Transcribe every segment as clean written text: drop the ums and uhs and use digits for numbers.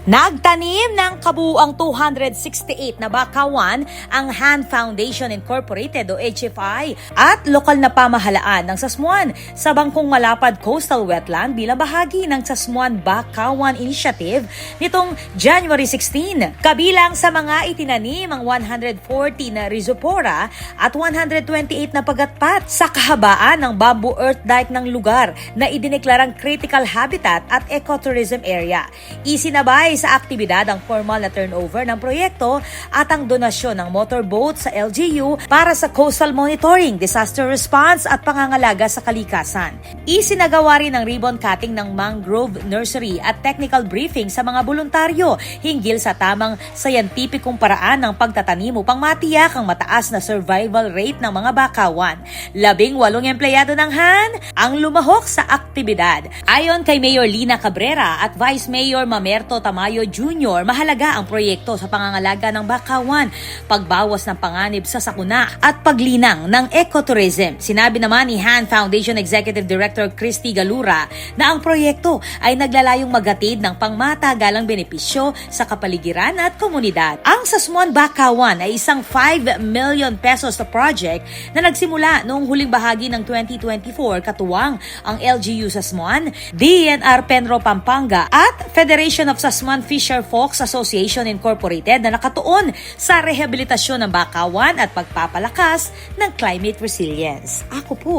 Nagtanim ng kabuuang 268 na bakawan ang Han Foundation Incorporated o HFI at lokal na pamahalaan ng Sasmuan sa Bangkong Malapad Coastal Wetland bilang bahagi ng Sasmuan Bakawan Initiative nitong January 16. Kabilang sa mga itinanim ang 140 na rhizopora at 128 na pagatpat sa kahabaan ng bamboo earth dike ng lugar na idineklarang critical habitat at ecotourism area. Isinabay sa aktibidad ang formal na turnover ng proyekto at ang donasyon ng motorboat sa LGU para sa coastal monitoring, disaster response at pangangalaga sa kalikasan. Isinagawa rin ang ribbon cutting ng mangrove nursery at technical briefing sa mga voluntaryo hinggil sa tamang sayantipikong paraan ng pagtatanim upang matiyak ang mataas na survival rate ng mga bakawan. 18 empleyado ng Han ang lumahok sa aktibidad. Ayon kay Mayor Lina Cabrera at Vice Mayor Mamerto Tamayo Jr., mahalaga ang proyekto sa pangangalaga ng bakawan, pagbawas ng panganib sa sakuna at paglinang ng ecotourism. Sinabi naman ni Han Foundation Executive Director Christy Galura na ang proyekto ay naglalayong maghatid ng pangmatagalang benepisyo sa kapaligiran at komunidad. Ang Sasmuan Bakawan ay isang 5 million pesos na project na nagsimula noong huling bahagi ng 2024 katuwang ang LGU Sasmuan, DNR Penro Pampanga at Federation of Sasmuan Fisher Folks Association Incorporated na nakatuon sa rehabilitasyon ng bakawan at pagpapalakas ng climate resilience. Ako po,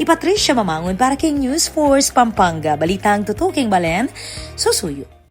Patricia Mamangon para kay News Force Pampanga. Balitang tutuking Balen, susuyo.